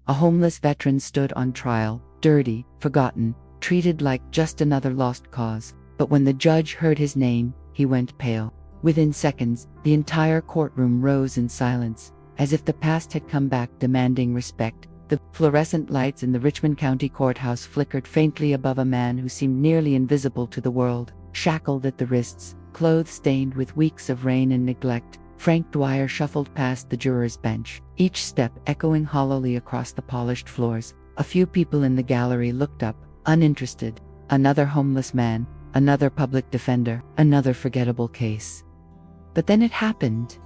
A homeless veteran stood on trial, dirty, forgotten, treated like just another lost cause. But when the judge heard his name, he went pale. Within seconds, the entire courtroom rose in silence, as if the past had come back demanding respect. The fluorescent lights in the Richmond County Courthouse flickered faintly above a man who seemed nearly invisible to the world. Shackled at the wrists, clothes stained with weeks of rain and neglect, Frank Dwyer shuffled past the juror's bench, each step echoing hollowly across the polished floors. A few people in the gallery looked up, uninterested. Another homeless man, another public defender, another forgettable case. But then it happened.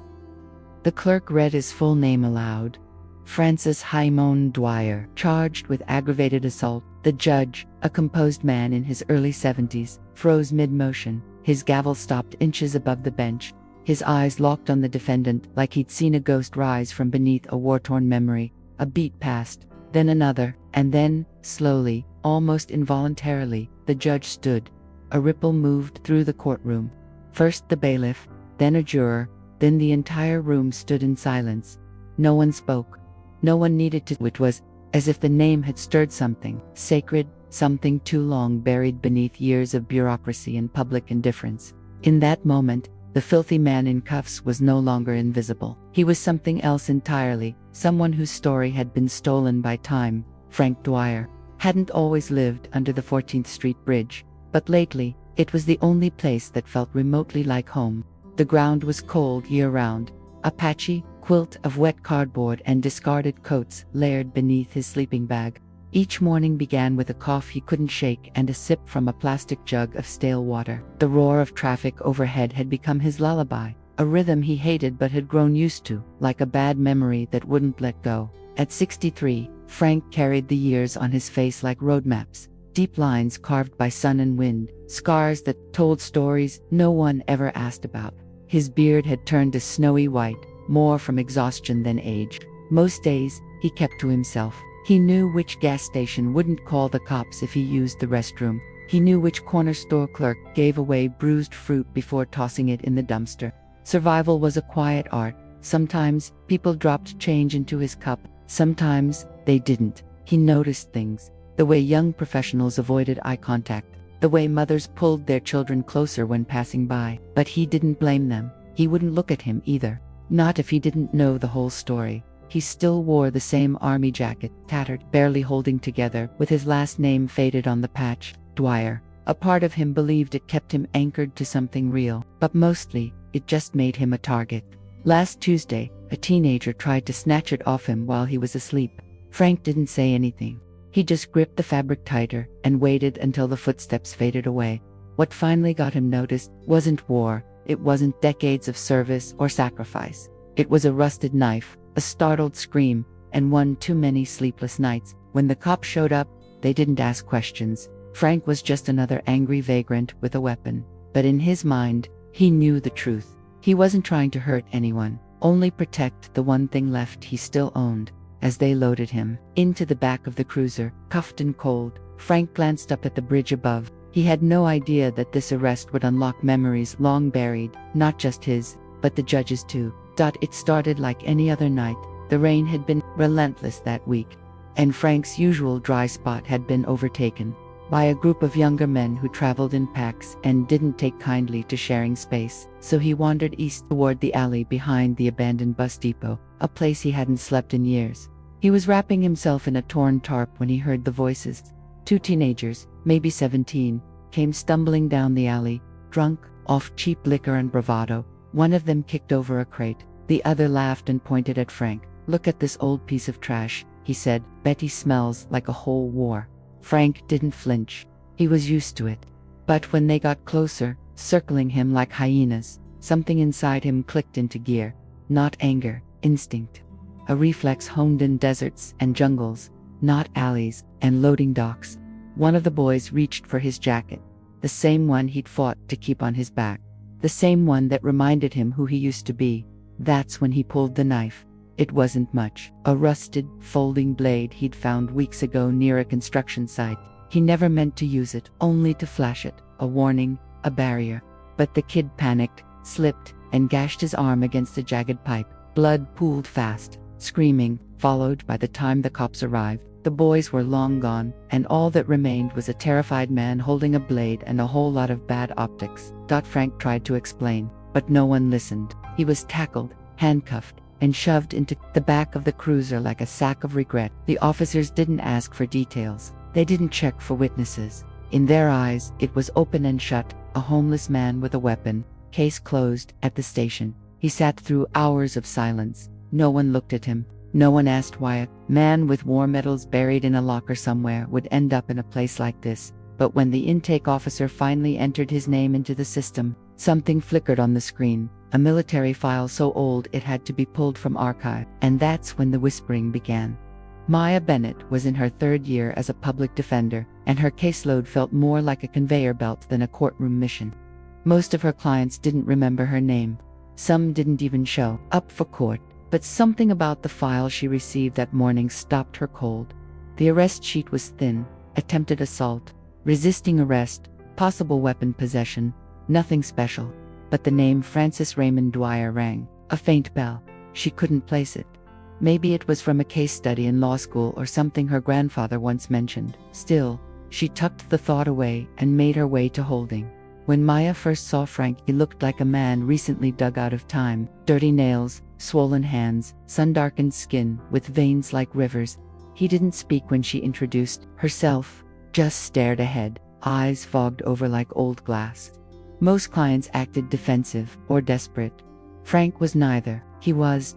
The clerk read his full name aloud. Francis Hymon Dwyer, charged with aggravated assault. The judge, a composed man in his early 70s, froze mid-motion. His gavel stopped inches above the bench. His eyes locked on the defendant like he'd seen a ghost rise from beneath a war-torn memory. A beat passed, then another, and then, slowly, almost involuntarily, the judge stood. A ripple moved through the courtroom. First the bailiff, then a juror, then the entire room stood in silence. No one spoke. No one needed to. It was as if the name had stirred something sacred, something too long buried beneath years of bureaucracy and public indifference. In that moment, the filthy man in cuffs was no longer invisible. He was something else entirely, someone whose story had been stolen by time. Frank Dwyer hadn't always lived under the 14th Street Bridge, but lately, it was the only place that felt remotely like home. The ground was cold year-round. A patchy quilt of wet cardboard and discarded coats layered beneath his sleeping bag. Each morning began with a cough he couldn't shake and a sip from a plastic jug of stale water. The roar of traffic overhead had become his lullaby, a rhythm he hated but had grown used to, like a bad memory that wouldn't let go. At 63, Frank carried the years on his face like road maps, deep lines carved by sun and wind, scars that told stories no one ever asked about. His beard had turned a snowy white, more from exhaustion than age. Most days, he kept to himself. He knew which gas station wouldn't call the cops if he used the restroom. He knew which corner store clerk gave away bruised fruit before tossing it in the dumpster. Survival was a quiet art. Sometimes, people dropped change into his cup. Sometimes, they didn't. He noticed things. The way young professionals avoided eye contact. The way mothers pulled their children closer when passing by. But he didn't blame them. He wouldn't look at him either. Not if he didn't know the whole story. He still wore the same army jacket, tattered, barely holding together, with his last name faded on the patch, Dwyer. A part of him believed it kept him anchored to something real, but mostly, it just made him a target. Last Tuesday, a teenager tried to snatch it off him while he was asleep. Frank didn't say anything. He just gripped the fabric tighter and waited until the footsteps faded away. What finally got him noticed wasn't war, it wasn't decades of service or sacrifice. It was a rusted knife, a startled scream, and one too many sleepless nights. When the cops showed up, they didn't ask questions. Frank was just another angry vagrant with a weapon. But in his mind, he knew the truth. He wasn't trying to hurt anyone, only protect the one thing left he still owned. As they loaded him into the back of the cruiser, cuffed and cold, Frank glanced up at the bridge above. He had no idea that this arrest would unlock memories long buried, not just his, but the judge's too. It started like any other night. The rain had been relentless that week, and Frank's usual dry spot had been overtaken by a group of younger men who traveled in packs and didn't take kindly to sharing space. So he wandered east toward the alley behind the abandoned bus depot, a place he hadn't slept in years. He was wrapping himself in a torn tarp when he heard the voices. Two teenagers, maybe 17, came stumbling down the alley, drunk, off cheap liquor and bravado. One of them kicked over a crate. The other laughed and pointed at Frank. "Look at this old piece of trash," he said. "Bet he smells like a whole war." Frank didn't flinch. He was used to it. But when they got closer, circling him like hyenas, something inside him clicked into gear. Not anger, instinct. A reflex honed in deserts and jungles, not alleys and loading docks. One of the boys reached for his jacket, the same one he'd fought to keep on his back, the same one that reminded him who he used to be. That's when he pulled the knife. It wasn't much, a rusted, folding blade he'd found weeks ago near a construction site. He never meant to use it, only to flash it, a warning, a barrier. But the kid panicked, slipped, and gashed his arm against a jagged pipe. Blood pooled fast. Screaming, followed by the time the cops arrived. The boys were long gone, and all that remained was a terrified man holding a blade and a whole lot of bad optics. Frank tried to explain, but no one listened. He was tackled, handcuffed, and shoved into the back of the cruiser like a sack of regret. The officers didn't ask for details. They didn't check for witnesses. In their eyes, it was open and shut, a homeless man with a weapon, case closed, at the station. He sat through hours of silence. No one looked at him. No one asked why a man with war medals buried in a locker somewhere would end up in a place like this. But when the intake officer finally entered his name into the system, something flickered on the screen, a military file so old it had to be pulled from archive. And that's when the whispering began. Maya Bennett was in her third year as a public defender, and her caseload felt more like a conveyor belt than a courtroom mission. Most of her clients didn't remember her name. Some didn't even show up for court. But something about the file she received that morning stopped her cold. The arrest sheet was thin: attempted assault, resisting arrest, possible weapon possession, nothing special. But the name Francis Raymond Dwyer rang, a faint bell. She couldn't place it. Maybe it was from a case study in law school or something her grandfather once mentioned. Still, she tucked the thought away and made her way to holding. When Maya first saw Frank, he looked like a man recently dug out of time. Dirty nails, swollen hands, sun-darkened skin with veins like rivers. He didn't speak when she introduced herself, just stared ahead, eyes fogged over like old glass. Most clients acted defensive or desperate. Frank was neither. He was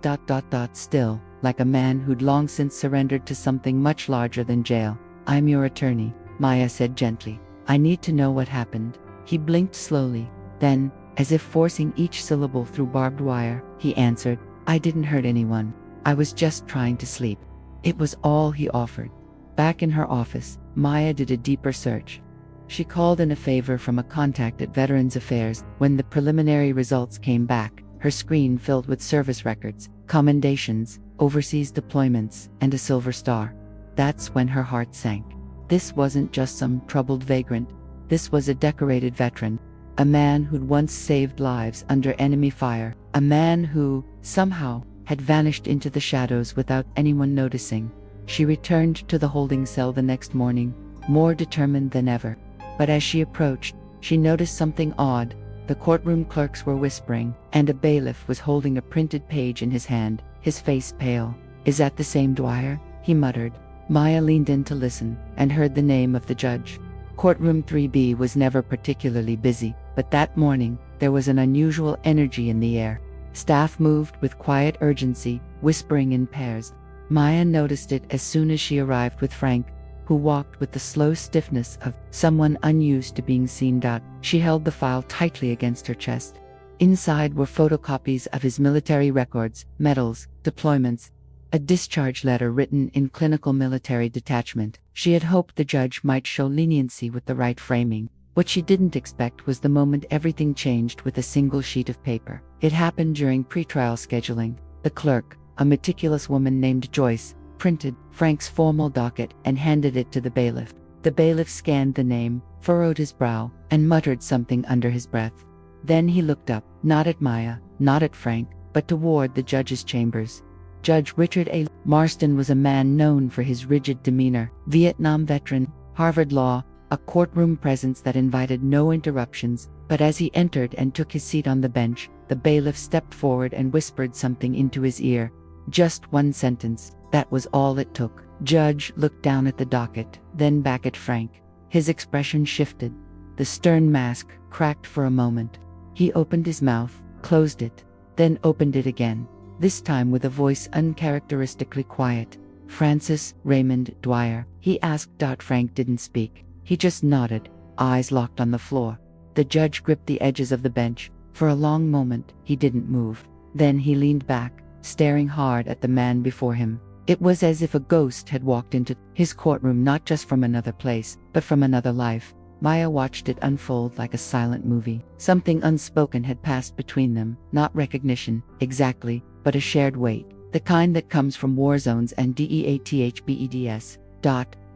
still, like a man who'd long since surrendered to something much larger than jail. "I'm your attorney," Maya said gently. "I need to know what happened." He blinked slowly. Then, as if forcing each syllable through barbed wire, he answered, "I didn't hurt anyone. I was just trying to sleep." It was all he offered. Back in her office, Maya did a deeper search. She called in a favor from a contact at Veterans Affairs. When the preliminary results came back, her screen filled with service records, commendations, overseas deployments, and a silver star. That's when her heart sank. This wasn't just some troubled vagrant. This was a decorated veteran. A man who'd once saved lives under enemy fire. A man who, somehow, had vanished into the shadows without anyone noticing. She returned to the holding cell the next morning, more determined than ever. But as she approached, she noticed something odd. The courtroom clerks were whispering, and a bailiff was holding a printed page in his hand, his face pale. "Is that the same Dwyer?" he muttered. Maya leaned in to listen, and heard the name of the judge. Courtroom 3B was never particularly busy, but that morning, there was an unusual energy in the air. Staff moved with quiet urgency, whispering in pairs. Maya noticed it as soon as she arrived with Frank, who walked with the slow stiffness of someone unused to being seen. She held the file tightly against her chest. Inside were photocopies of his military records, medals, deployments, a discharge letter written in clinical military detachment. She had hoped the judge might show leniency with the right framing. What she didn't expect was the moment everything changed with a single sheet of paper. It happened during pretrial scheduling. The clerk, a meticulous woman named Joyce, printed Frank's formal docket and handed it to the bailiff. The bailiff scanned the name, furrowed his brow, and muttered something under his breath. Then he looked up, not at Maya, not at Frank, but toward the judge's chambers. Judge Richard A. Marston was a man known for his rigid demeanor. Vietnam veteran, Harvard Law, a courtroom presence that invited no interruptions. But as he entered and took his seat on the bench, the bailiff stepped forward and whispered something into his ear. Just one sentence. That was all it took. Judge looked down at the docket, then back at Frank. His expression shifted. The stern mask cracked for a moment. He opened his mouth, closed it, then opened it again. This time with a voice uncharacteristically quiet. "Francis Raymond Dwyer?" he asked. Frank didn't speak. He just nodded, eyes locked on the floor. The judge gripped the edges of the bench. For a long moment, he didn't move. Then he leaned back, staring hard at the man before him. It was as if a ghost had walked into his courtroom, not just from another place, but from another life. Maya watched it unfold like a silent movie. Something unspoken had passed between them, not recognition, exactly, but a shared weight, the kind that comes from war zones and deathbeds.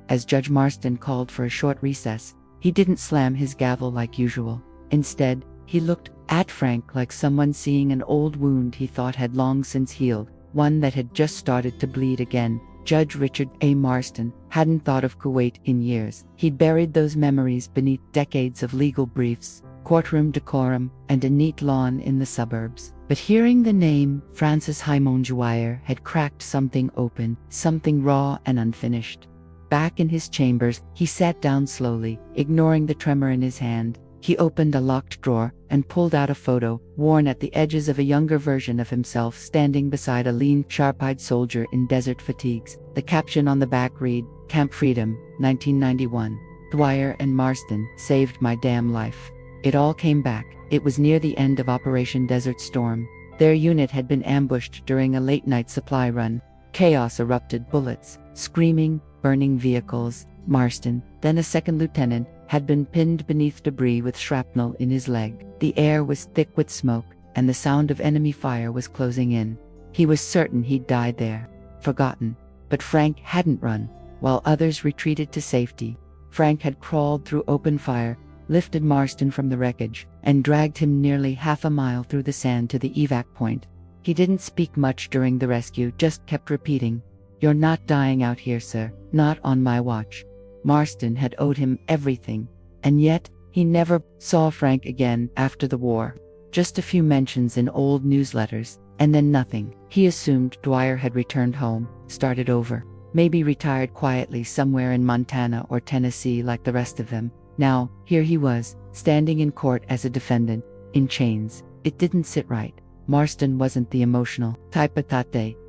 As Judge Marston called for a short recess, he didn't slam his gavel like usual. Instead, he looked at Frank like someone seeing an old wound he thought had long since healed. one that had just started to bleed again. Judge Richard A. Marston hadn't thought of Kuwait in years. He'd buried those memories beneath decades of legal briefs, courtroom decorum, and a neat lawn in the suburbs. But hearing the name Francis Haimon Dwyer had cracked something open, something raw and unfinished. Back in his chambers, he sat down slowly, ignoring the tremor in his hand. He opened a locked drawer and pulled out a photo, worn at the edges of a younger version of himself standing beside a lean, sharp-eyed soldier in desert fatigues. The caption on the back read, "Camp Freedom, 1991. Dwyer and Marston saved my damn life." It all came back. It was near the end of Operation Desert Storm. Their unit had been ambushed during a late-night supply run. Chaos erupted, bullets, screaming, burning vehicles. Marston, then a second lieutenant, had been pinned beneath debris with shrapnel in his leg. The air was thick with smoke, and the sound of enemy fire was closing in. He was certain he'd died there, forgotten. But Frank hadn't run. While others retreated to safety, Frank had crawled through open fire, lifted Marston from the wreckage, and dragged him nearly half a mile through the sand to the evac point. He didn't speak much during the rescue, just kept repeating, "You're not dying out here, sir. Not on my watch." Marston had owed him everything, and yet he never saw Frank again after the war. Just a few mentions in old newsletters, and then nothing. He assumed Dwyer had returned home, started over, maybe retired quietly somewhere in Montana or Tennessee like the rest of them. Now, here he was, standing in court as a defendant, in chains. It didn't sit right. Marston wasn't the emotional type.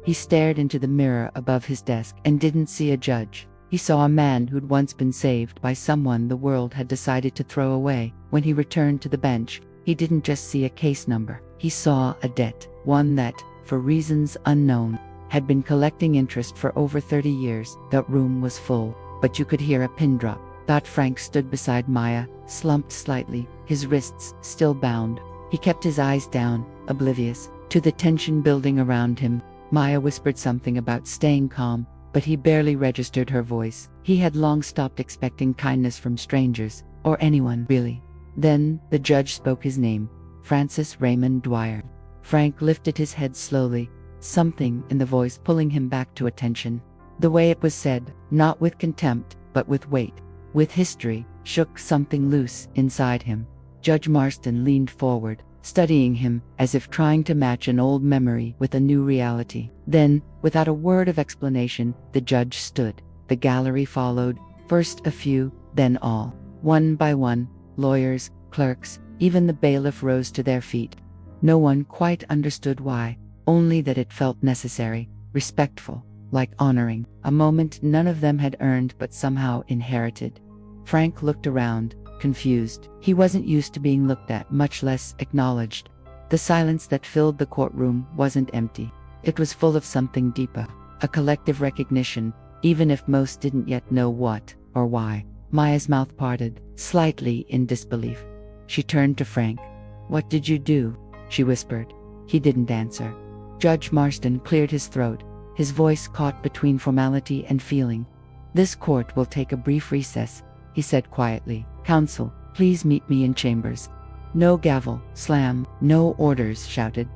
He stared into the mirror above his desk and didn't see a judge. He saw a man who'd once been saved by someone the world had decided to throw away. When he returned to the bench, he didn't just see a case number. He saw a debt, one that, for reasons unknown, had been collecting interest for over 30 years. That room was full, but you could hear a pin drop. Frank stood beside Maya, slumped slightly, his wrists still bound. He kept his eyes down, oblivious to the tension building around him. Maya whispered something about staying calm, but he barely registered her voice. He had long stopped expecting kindness from strangers, or anyone, really. Then, the judge spoke his name, Francis Raymond Dwyer. Frank lifted his head slowly, something in the voice pulling him back to attention. The way it was said, not with contempt, but with weight, with history, shook something loose inside him. Judge Marston leaned forward, studying him as if trying to match an old memory with a new reality. Then, without a word of explanation, the judge stood. The gallery followed, first a few, then all. One by one, lawyers, clerks, even the bailiff rose to their feet. No one quite understood why, only that it felt necessary, respectful, like honoring, a moment none of them had earned but somehow inherited. Frank looked around, confused. He wasn't used to being looked at, much less acknowledged. The silence that filled the courtroom wasn't empty. It was full of something deeper, a collective recognition, even if most didn't yet know what or why. Maya's mouth parted, slightly in disbelief. She turned to Frank. "What did you do?" she whispered. He didn't answer. Judge Marston cleared his throat, his voice caught between formality and feeling. "This court will take a brief recess," he said quietly. "Counsel, please meet me in chambers." No gavel, slam, no orders shouted.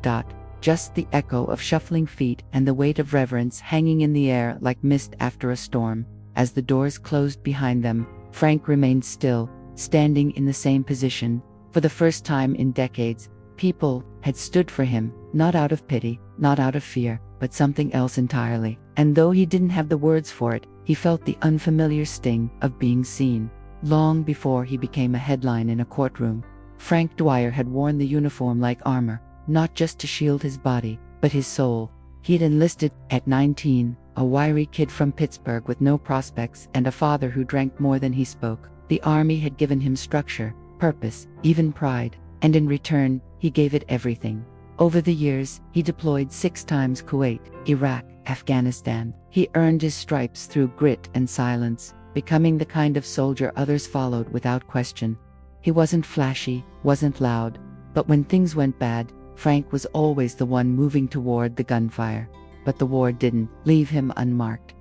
Just the echo of shuffling feet and the weight of reverence hanging in the air like mist after a storm. As the doors closed behind them, Frank remained still, standing in the same position. For the first time in decades, people had stood for him, not out of pity, not out of fear, but something else entirely. And though he didn't have the words for it, he felt the unfamiliar sting of being seen. Long before he became a headline in a courtroom, Frank Dwyer had worn the uniform like armor, not just to shield his body, but his soul. He'd enlisted at 19, a wiry kid from Pittsburgh with no prospects and a father who drank more than he spoke. The army had given him structure, purpose, even pride, and in return, he gave it everything. Over the years, he deployed 6 times: Kuwait, Iraq, Afghanistan. He earned his stripes through grit and silence, becoming the kind of soldier others followed without question. He wasn't flashy, wasn't loud, but when things went bad, Frank was always the one moving toward the gunfire. But the war didn't leave him unmarked.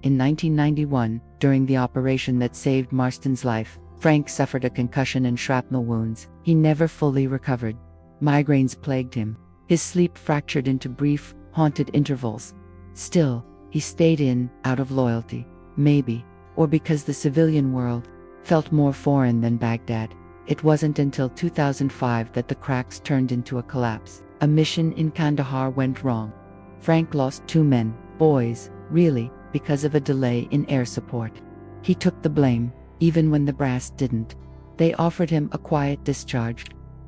In 1991, during the operation that saved Marston's life, Frank suffered a concussion and shrapnel wounds. He never fully recovered. Migraines plagued him. His sleep fractured into brief, haunted intervals. Still, he stayed in, out of loyalty, maybe, or because the civilian world felt more foreign than Baghdad. It wasn't until 2005 that the cracks turned into a collapse. A mission in Kandahar went wrong. Frank lost 2 men, boys, really, because of a delay in air support. He took the blame, even when the brass didn't. They offered him a quiet discharge,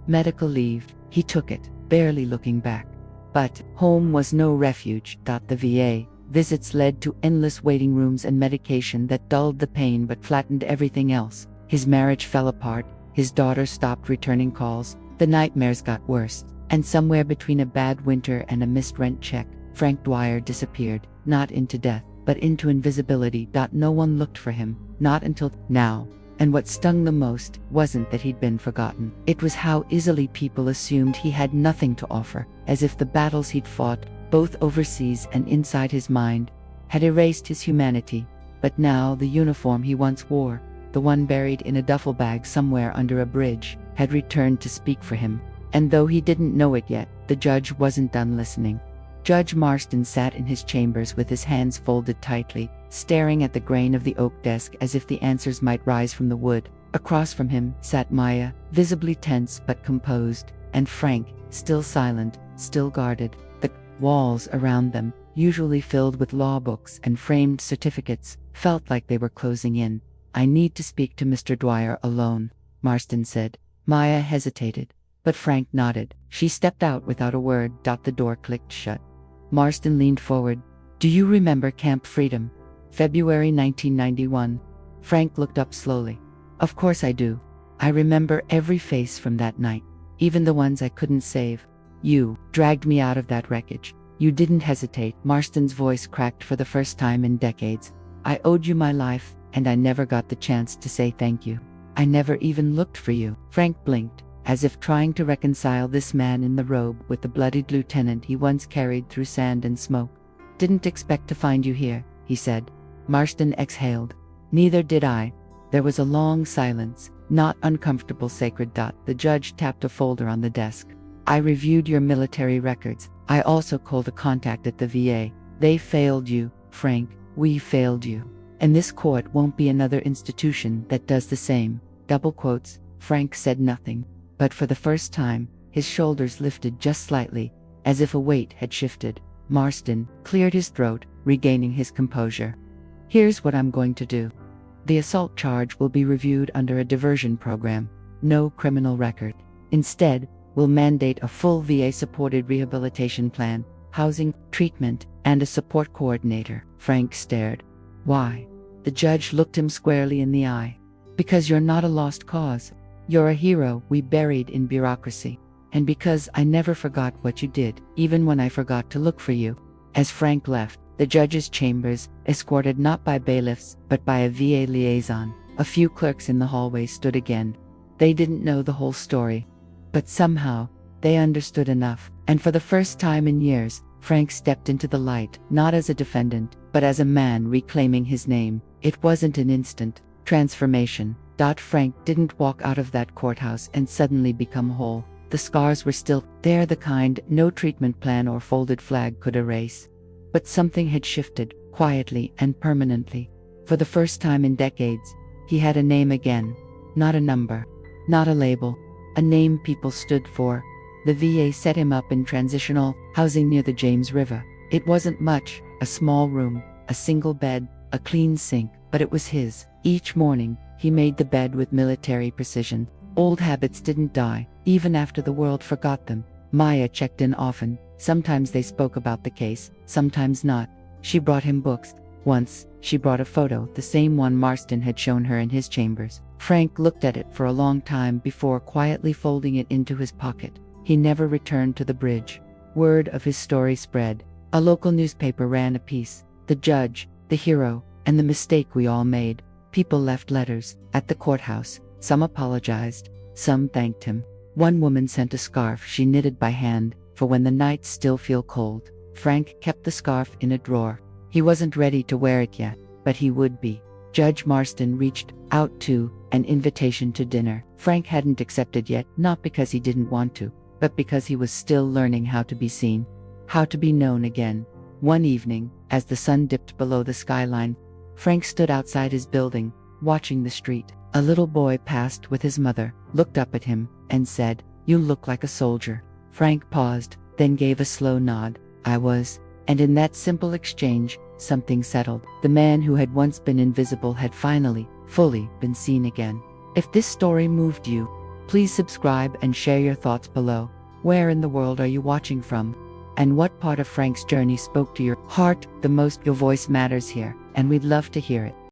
medical leave. He took it, barely looking back. But home was no refuge. The VA visits led to endless waiting rooms and medication that dulled the pain but flattened everything else. His marriage fell apart, his daughter stopped returning calls, the nightmares got worse, and somewhere between a bad winter and a missed rent check, Frank Dwyer disappeared, not into death, but into invisibility. No one looked for him, not until now. And what stung the most wasn't that he'd been forgotten. It was how easily people assumed he had nothing to offer, as if the battles he'd fought, both overseas and inside his mind, had erased his humanity. But now the uniform he once wore, the one buried in a duffel bag somewhere under a bridge, had returned to speak for him. And though he didn't know it yet, the judge wasn't done listening. Judge Marston sat in his chambers with his hands folded tightly, staring at the grain of the oak desk as if the answers might rise from the wood. Across from him sat Maya, visibly tense but composed, and Frank, still silent, still guarded. The walls around them, usually filled with law books and framed certificates, felt like they were closing in. "I need to speak to Mr. Dwyer alone," Marston said. Maya hesitated, but Frank nodded. She stepped out without a word. The door clicked shut. Marston leaned forward. "Do you remember Camp Freedom? February 1991. Frank looked up slowly. "Of course I do. I remember every face from that night, even the ones I couldn't save. You dragged me out of that wreckage. You didn't hesitate." Marston's voice cracked for the first time in decades. "I owed you my life, and I never got the chance to say thank you. I never even looked for you." Frank blinked, as if trying to reconcile this man in the robe with the bloodied lieutenant he once carried through sand and smoke. "Didn't expect to find you here," he said. Marston exhaled. "Neither did I." There was a long silence, not uncomfortable sacred. The judge tapped a folder on the desk. "I reviewed your military records. I also called a contact at the VA. They failed you, Frank. We failed you. And this court won't be another institution that does the same." Double quotes. Frank said nothing. But for the first time, his shoulders lifted just slightly, as if a weight had shifted. Marston cleared his throat, regaining his composure. "Here's what I'm going to do. The assault charge will be reviewed under a diversion program. No criminal record. Instead, we'll mandate a full VA-supported rehabilitation plan, housing, treatment, and a support coordinator." Frank stared. "Why?" The judge looked him squarely in the eye. "Because you're not a lost cause. You're a hero we buried in bureaucracy. And because I never forgot what you did, even when I forgot to look for you." As Frank left the judge's chambers, escorted not by bailiffs, but by a VA liaison, a few clerks in the hallway stood again. They didn't know the whole story. But somehow, they understood enough, and for the first time in years, Frank stepped into the light, not as a defendant, but as a man reclaiming his name. It wasn't an instant transformation. Frank didn't walk out of that courthouse and suddenly become whole. The scars were still there, the kind no treatment plan or folded flag could erase. But something had shifted, quietly and permanently. For the first time in decades, he had a name again. Not a number. Not a label. A name people stood for. The VA set him up in transitional housing near the James River. It wasn't much, a small room, a single bed, a clean sink, but it was his. Each morning, he made the bed with military precision. Old habits didn't die, even after the world forgot them. Maya checked in often. Sometimes they spoke about the case, sometimes not. She brought him books. Once, she brought a photo, the same one Marston had shown her in his chambers. Frank looked at it for a long time before quietly folding it into his pocket. He never returned to the bridge. Word of his story spread. A local newspaper ran a piece. The judge, the hero, and the mistake we all made. People left letters at the courthouse. Some apologized. Some thanked him. One woman sent a scarf she knitted by hand, for when the nights still feel cold. Frank kept the scarf in a drawer. He wasn't ready to wear it yet, but he would be. Judge Marston reached out to an invitation to dinner. Frank hadn't accepted yet, not because he didn't want to, but because he was still learning how to be seen. How to be known again. One evening, as the sun dipped below the skyline, Frank stood outside his building, watching the street. A little boy passed with his mother, looked up at him, and said, "You look like a soldier." Frank paused, then gave a slow nod. "I was." And in that simple exchange, something settled. The man who had once been invisible had finally, fully been seen again. If this story moved you, please subscribe and share your thoughts below. Where in the world are you watching from? And what part of Frank's journey spoke to your heart the most? Your voice matters here, and we'd love to hear it.